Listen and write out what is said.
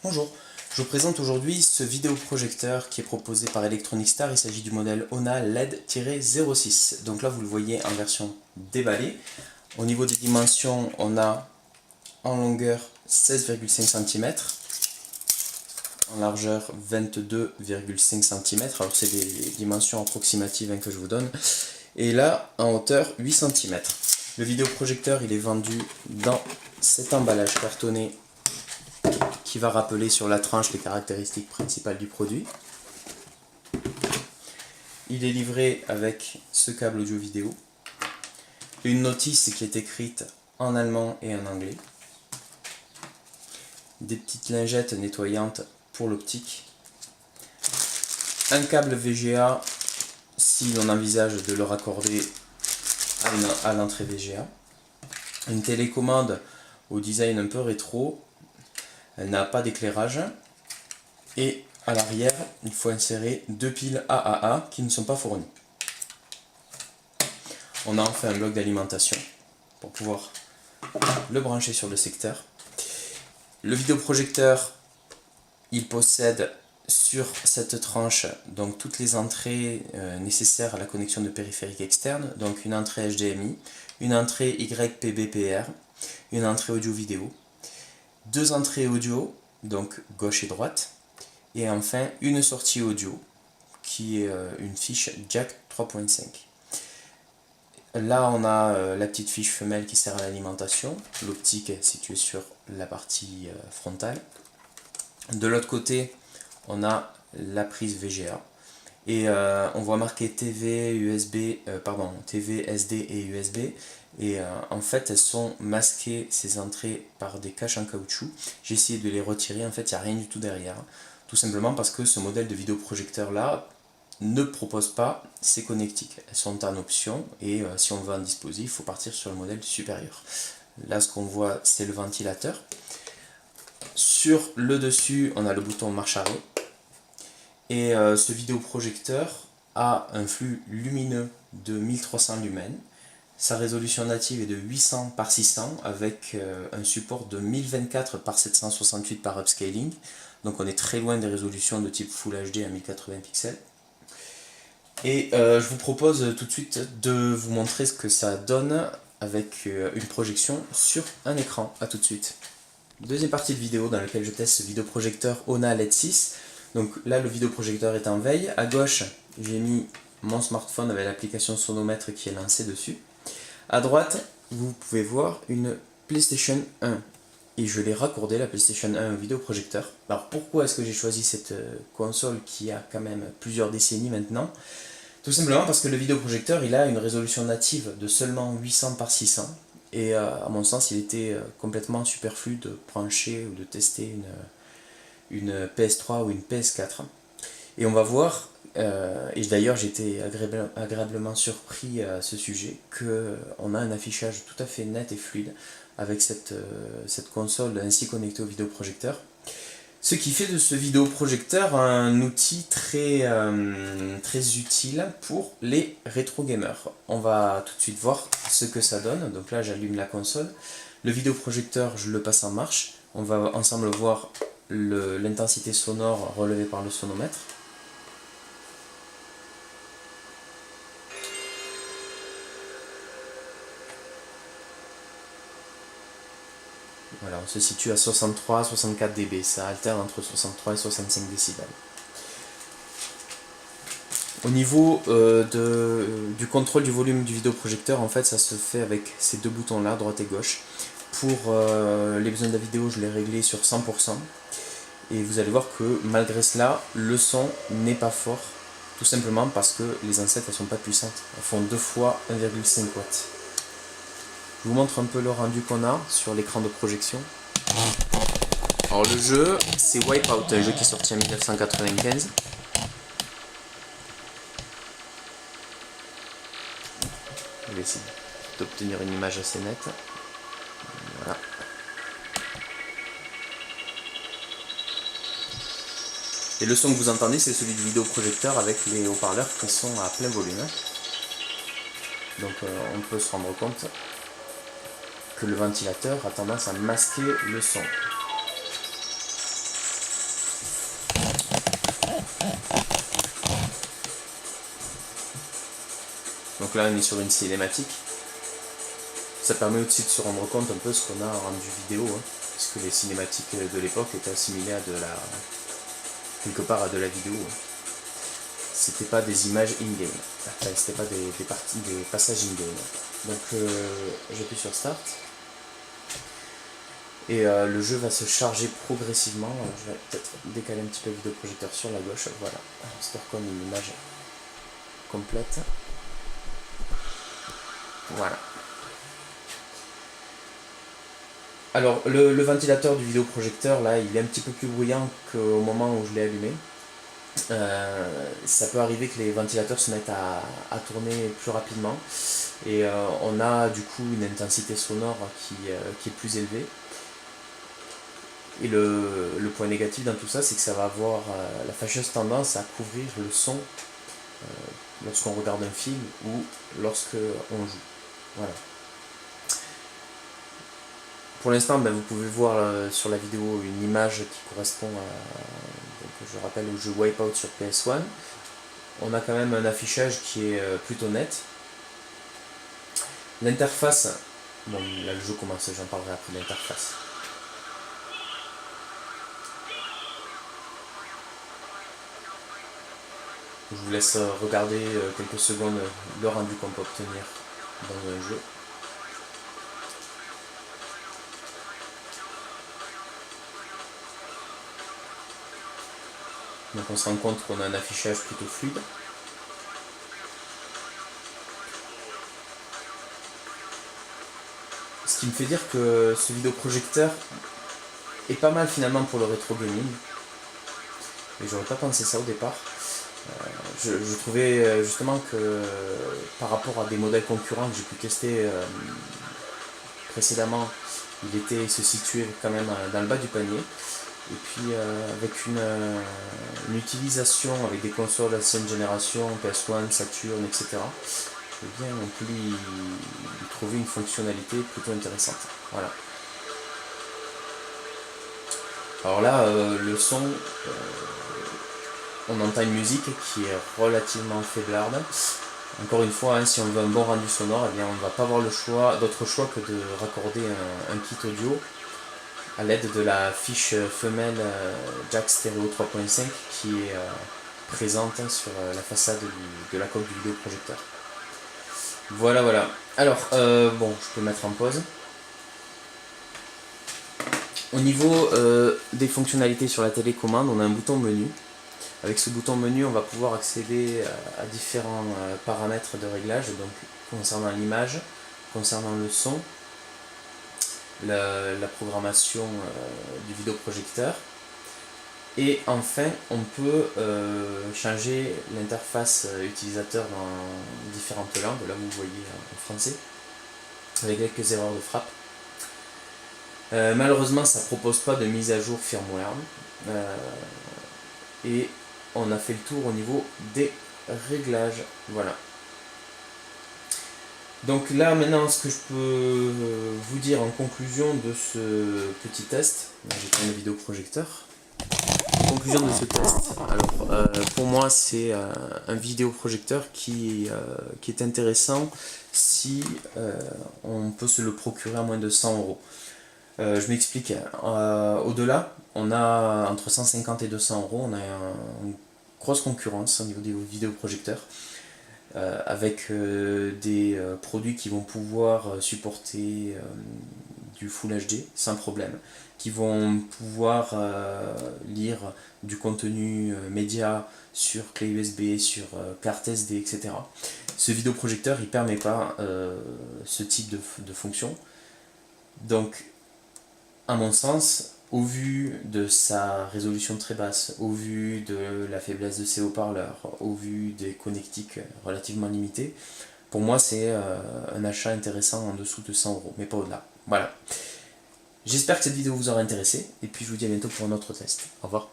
Bonjour, je vous présente aujourd'hui ce vidéoprojecteur qui est proposé par Electronic Star. Il s'agit du modèle ONA LED-06. Donc là vous le voyez en version déballée. Au niveau des dimensions, on a en longueur 16,5 cm, en largeur 22,5 cm. Alors c'est des dimensions approximatives que je vous donne. Et là en hauteur 8 cm. Le vidéoprojecteur il est vendu dans cet emballage cartonné qui va rappeler sur la tranche les caractéristiques principales du produit. Il est livré avec ce câble audio-vidéo, une notice qui est écrite en allemand et en anglais, des petites lingettes nettoyantes pour l'optique, un câble VGA si l'on envisage de le raccorder à l'entrée VGA, une télécommande au design un peu rétro. Elle n'a pas d'éclairage et à l'arrière il faut insérer deux piles AAA qui ne sont pas fournies. On a enfin un bloc d'alimentation pour pouvoir le brancher sur le secteur. Le vidéoprojecteur il possède sur cette tranche donc toutes les entrées nécessaires à la connexion de périphériques externes, donc une entrée HDMI, une entrée YPBPR, une entrée audio-vidéo, deux entrées audio, donc gauche et droite, et enfin une sortie audio qui est une fiche jack 3.5. Là on a la petite fiche femelle qui sert à l'alimentation, l'optique est située sur la partie frontale. De l'autre côté on a la prise VGA et on voit marqué TV, TV, SD et USB. Et en fait elles sont masquées ces entrées par des caches en caoutchouc. J'ai essayé de les retirer, en fait il n'y a rien du tout derrière. Tout simplement parce que ce modèle de vidéoprojecteur là ne propose pas ces connectiques. Elles sont en option et si on veut en disposer il faut partir sur le modèle supérieur. Là ce qu'on voit c'est le ventilateur. Sur le dessus on a le bouton marche arrêt. Et ce vidéoprojecteur a un flux lumineux de 1300 lumens. Sa résolution native est de 800 par 600 avec un support de 1024 par 768 par upscaling. Donc on est très loin des résolutions de type Full HD à 1080 pixels. Et je vous propose tout de suite de vous montrer ce que ça donne avec une projection sur un écran. A tout de suite. Deuxième partie de vidéo dans laquelle je teste ce vidéoprojecteur ONA LED 6. Donc là le vidéoprojecteur est en veille. À gauche j'ai mis mon smartphone avec l'application Sonomètre qui est lancée dessus. À droite, vous pouvez voir une PlayStation 1 et je l'ai raccordé la PlayStation 1 au vidéoprojecteur. Alors pourquoi est-ce que j'ai choisi cette console qui a quand même plusieurs décennies maintenant? Tout simplement parce que le vidéoprojecteur il a une résolution native de seulement 800 par 600 et à mon sens il était complètement superflu de brancher ou de tester une PS3 ou une PS4. Et on va voir, et d'ailleurs j'ai été agréablement surpris à ce sujet, qu'on a un affichage tout à fait net et fluide avec cette console ainsi connectée au vidéoprojecteur. Ce qui fait de ce vidéoprojecteur un outil très utile pour les rétro gamers. On va tout de suite voir ce que ça donne. Donc là j'allume la console, le vidéoprojecteur je le passe en marche, on va ensemble voir l'intensité sonore relevée par le sonomètre. Voilà, on se situe à 63-64 dB, ça alterne entre 63 et 65 décibels. Au niveau du contrôle du volume du vidéoprojecteur, en fait ça se fait avec ces deux boutons là, droite et gauche. Pour les besoins de la vidéo, je l'ai réglé sur 100%. Et vous allez voir que malgré cela, le son n'est pas fort, tout simplement parce que les enceintes elles sont pas puissantes. Elles font 2 fois 1,5 watts. Je vous montre un peu le rendu qu'on a sur l'écran de projection. Alors le jeu, c'est Wipeout, un jeu qui est sorti en 1995. Je vais essayer d'obtenir une image assez nette. Voilà. Et le son que vous entendez, c'est celui du vidéoprojecteur avec les haut-parleurs qui sont à plein volume. Donc on peut se rendre compte que le ventilateur a tendance à masquer le son. Donc là on est sur une cinématique. Ça permet aussi de se rendre compte un peu ce qu'on a rendu vidéo, hein, puisque les cinématiques de l'époque étaient assimilées à quelque part à de la vidéo. Hein. C'était pas des images in-game, enfin, c'était pas des passages in-game. Donc j'appuie sur Start. Et le jeu va se charger progressivement. Je vais peut-être décaler un petit peu le vidéoprojecteur sur la gauche. Voilà, histoire qu'on ait une image complète. Voilà. Alors le ventilateur du vidéoprojecteur là, il est un petit peu plus bruyant qu'au moment où je l'ai allumé. Ça peut arriver que les ventilateurs se mettent à tourner plus rapidement et on a du coup une intensité sonore qui est plus élevée. Et le point négatif dans tout ça, c'est que ça va avoir la fâcheuse tendance à couvrir le son lorsqu'on regarde un film ou lorsqu'on joue. Voilà. Pour l'instant, vous pouvez voir sur la vidéo une image qui correspond à, donc, je rappelle, au jeu Wipeout sur PS1. On a quand même un affichage qui est plutôt net. L'interface, bon là le jeu commence, j'en parlerai après l'interface. Je vous laisse regarder quelques secondes le rendu qu'on peut obtenir dans un jeu. Donc on se rend compte qu'on a un affichage plutôt fluide. Ce qui me fait dire que ce vidéoprojecteur est pas mal finalement pour le rétro gaming. Et j'aurais pas pensé ça au départ. Je trouvais justement que par rapport à des modèles concurrents que j'ai pu tester précédemment, il se situait quand même dans le bas du panier. Et puis avec une utilisation avec des consoles d'ancienne génération, PS1, Saturn, etc., eh bien, on peut lui trouver une fonctionnalité plutôt intéressante. Voilà. Alors là, le son, on entend une musique qui est relativement faiblarde. Encore une fois, hein, si on veut un bon rendu sonore, eh bien, on ne va pas avoir d'autre choix que de raccorder un kit audio à l'aide de la fiche femelle jack stéréo 3.5 qui est présente sur la façade de la coque du vidéoprojecteur. Voilà, voilà. Alors, bon, je peux mettre en pause. Au niveau des fonctionnalités sur la télécommande, on a un bouton menu. Avec ce bouton menu, on va pouvoir accéder à différents paramètres de réglage, donc concernant l'image, concernant le son, la programmation du vidéoprojecteur. Et enfin, on peut changer l'interface utilisateur dans différentes langues, là vous voyez en français, avec quelques erreurs de frappe. Malheureusement, ça ne propose pas de mise à jour firmware. Et on a fait le tour au niveau des réglages. Voilà. Donc là maintenant, ce que je peux vous dire en conclusion de ce petit test, j'ai pris le vidéoprojecteur. En conclusion de ce test, alors pour moi c'est un vidéoprojecteur qui est intéressant si on peut se le procurer à moins de 100 €. Je m'explique. Au-delà, on a entre 150 et 200 €, on a une grosse concurrence au niveau des vidéoprojecteurs. Avec des produits qui vont pouvoir supporter du Full HD sans problème, qui vont pouvoir lire du contenu média sur clé USB, sur carte SD, etc. Ce vidéoprojecteur, il ne permet pas ce type de fonction. Donc, à mon sens, au vu de sa résolution très basse, au vu de la faiblesse de ses haut-parleurs, au vu des connectiques relativement limitées, pour moi c'est un achat intéressant en dessous de 100 €, mais pas au-delà. Voilà. J'espère que cette vidéo vous aura intéressé, et puis je vous dis à bientôt pour un autre test. Au revoir.